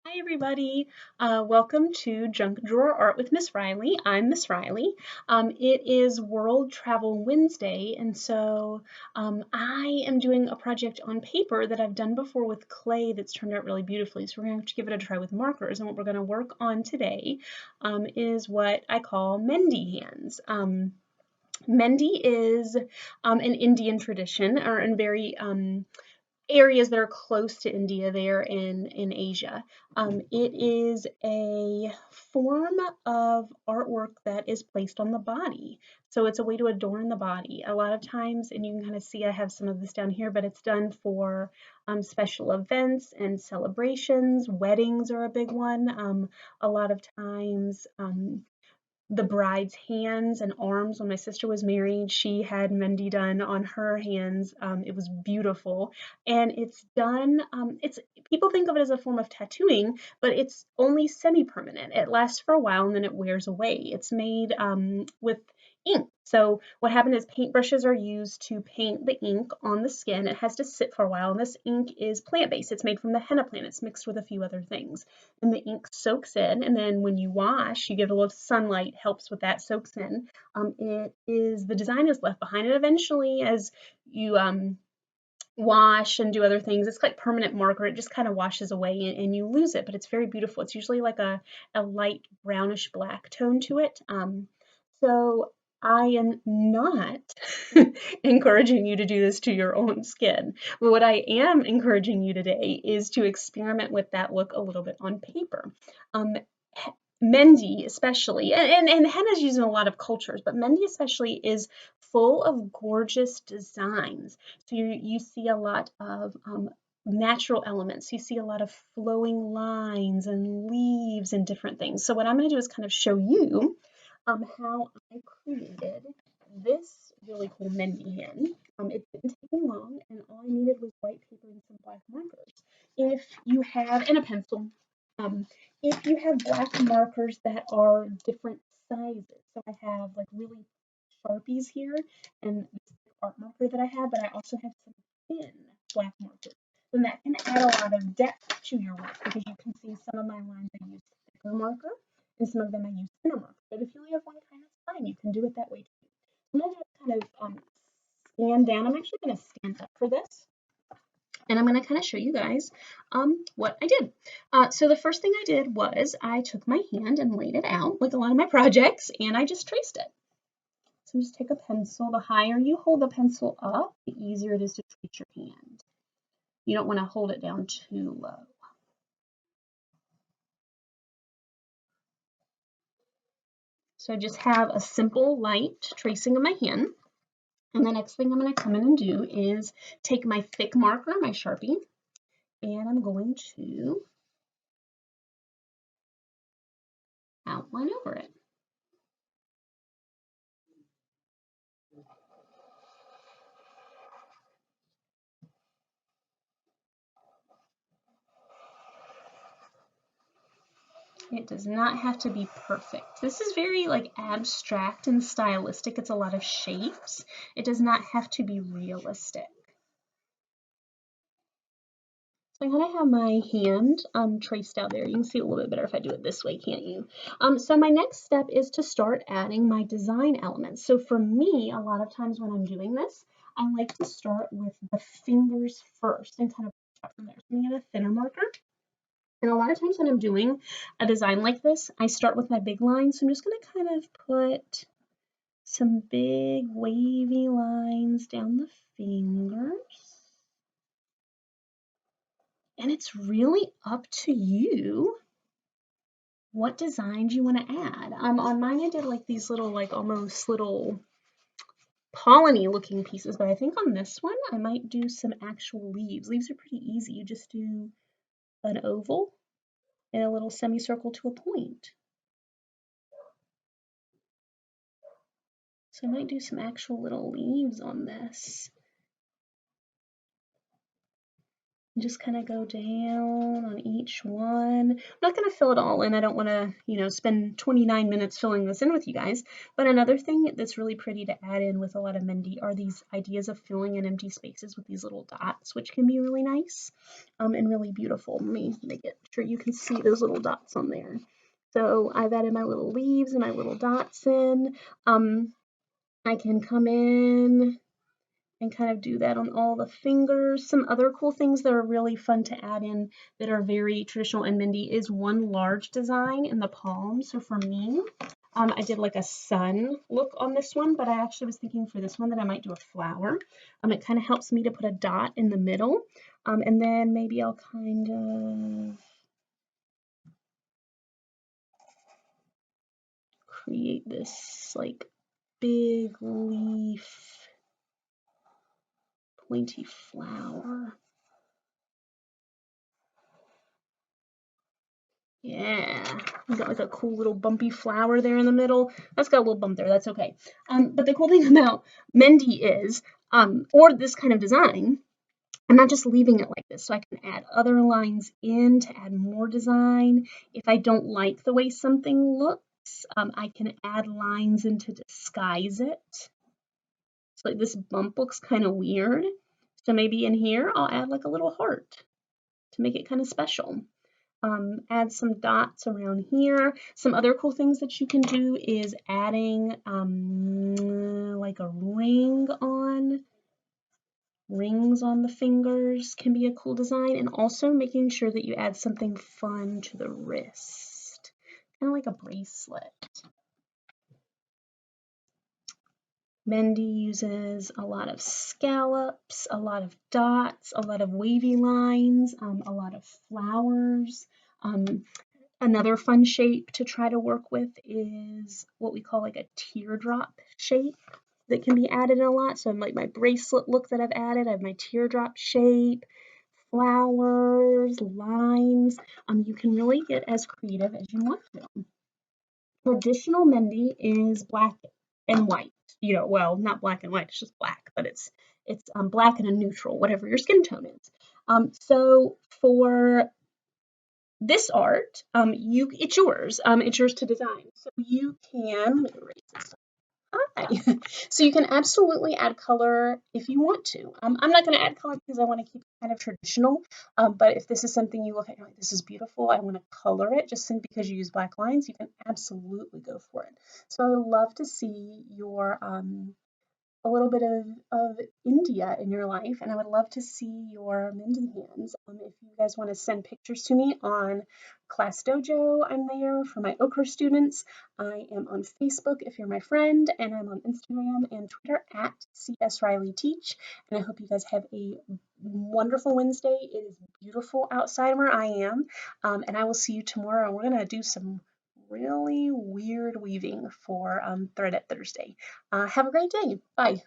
Hi everybody, welcome to Junk Drawer Art with Miss Riley. I'm Miss Riley. It is World Travel Wednesday, and so I am doing a project on paper that I've done before with clay that's turned out really beautifully. So we're going to give it a try with markers, and what we're going to work on today is what I call Mehndi hands. Mehndi is an Indian tradition, or in very areas that are close to India there in Asia. It is a form of artwork that is placed on the body. So it's a way to adorn the body. A lot of times, and you can kind of see I have some of this down here, but it's done for special events and celebrations. Weddings are a big one. A lot of times, the bride's hands and arms. When my sister was married, she had Mehndi done on her hands. It was beautiful, and it's done. It's people think of it as a form of tattooing, but it's only semi-permanent. It lasts for a while and then it wears away. It's made with ink. So what happened is paintbrushes are used to paint the ink on the skin. It has to sit for a while, and this ink is plant-based. It's made from the henna plant. It's mixed with a few other things, and the ink soaks in, and then when you wash, you give it a little sunlight, helps with that, soaks in. The design is left behind, and eventually as you wash and do other things, it's like permanent marker. It just kind of washes away and you lose it, but it's very beautiful. It's usually like a light brownish black tone to it. So I am not encouraging you to do this to your own skin. But what I am encouraging you today is to experiment with that look a little bit on paper. Um, Mehndi especially, and henna is used in a lot of cultures, but Mehndi especially is full of gorgeous designs. So you see a lot of natural elements. You see a lot of flowing lines and leaves and different things. So what I'm going to do is kind of show you how I created this really cool Mehndi hand. It didn't take me long, and all I needed was white paper and some black markers. If you have, and a pencil, if you have black markers that are different sizes, so I have like really Sharpies here, and this art marker that I have, but I also have some thin black markers. Then that can add a lot of depth to your work because you can see some of my lines I use thicker marker and some of them I use thinner marker. But if you only have one kind, that's fine. You can do it that way too. I'm going to just kind of stand down. I'm actually going to stand up for this. And I'm going to kind of show you guys what I did. So the first thing I did was I took my hand and laid it out like a lot of my projects, and I just traced it. So just take a pencil. The higher you hold the pencil up, the easier it is to trace your hand. You don't want to hold it down too low. So I just have a simple light tracing of my hand. And the next thing I'm going to come in and do is take my thick marker, my Sharpie, and I'm going to outline over it. It does not have to be perfect. This is very like abstract and stylistic. It's a lot of shapes. It does not have to be realistic. So I kind of have my hand traced out there. You can see a little bit better if I do it this way, can't you? So my next step is to start adding my design elements. So for me, a lot of times when I'm doing this, I like to start with the fingers first and kind of start from there. So I'm going to get a thinner marker. And a lot of times when I'm doing a design like this, I start with my big lines. So I'm just going to kind of put some big wavy lines down the fingers. And it's really up to you what designs you want to add. On mine, I did like these little, like almost little polleny looking pieces, but I think on this one, I might do some actual leaves. Leaves are pretty easy. You just do an oval and a little semicircle to a point. So I might do some actual little leaves on this. just kind of go down on each one. I'm not going to fill it all in. I don't want to, spend 29 minutes filling this in with you guys. But another thing that's really pretty to add in with a lot of Mehndi are these ideas of filling in empty spaces with these little dots, which can be really nice and really beautiful. Let me make it sure you can see those little dots on there. So I've added my little leaves and my little dots in. I can come in and kind of do that on all the fingers. Some other cool things that are really fun to add in that are very traditional in Mehndi is one large design in the palm. So for me, I did like a sun look on this one, but I actually was thinking for this one that I might do a flower. It kind of helps me to put a dot in the middle. And then maybe I'll kind of create this like big leaf, pointy flower. Yeah, we got like a cool little bumpy flower there in the middle. That's got a little bump there. That's okay. But the cool thing about Mehndi is, or this kind of design, I'm not just leaving it like this. So I can add other lines in to add more design. If I don't like the way something looks, I can add lines in to disguise it. So like this bump looks kind of weird. So maybe in here, I'll add like a little heart to make it kind of special. Add some dots around here. Some other cool things that you can do is adding like a ring on. Rings on the fingers can be a cool design, and also making sure that you add something fun to the wrist, kind of like a bracelet. Mehndi uses a lot of scallops, a lot of dots, a lot of wavy lines, a lot of flowers. Another fun shape to try to work with is what we call like a teardrop shape that can be added in a lot. So like my bracelet look that I've added, I have my teardrop shape, flowers, lines. You can really get as creative as you want to. Traditional Mehndi is black and white. Well, not black and white, it's just black, but it's black and a neutral, whatever your skin tone is. So for this art, it's yours. It's yours to design. So you can, let me erase this. Hi. So you can absolutely add color if you want to. I'm not going to add color because I want to keep it kind of traditional. But if this is something you look at, you're like, this is beautiful, I want to color it just because you use black lines, you can absolutely go for it. So I would love to see your a little bit of India in your life, and I would love to see your Mehndi hands. If you guys want to send pictures to me on Class Dojo, I'm there for my ochre students. I am on Facebook if you're my friend, and I'm on Instagram and Twitter at CS Riley Teach. And I hope you guys have a wonderful Wednesday. It is beautiful outside where I am, and I will see you tomorrow. We're gonna do some really weird weaving for Thread It Thursday. Have a great day. Bye.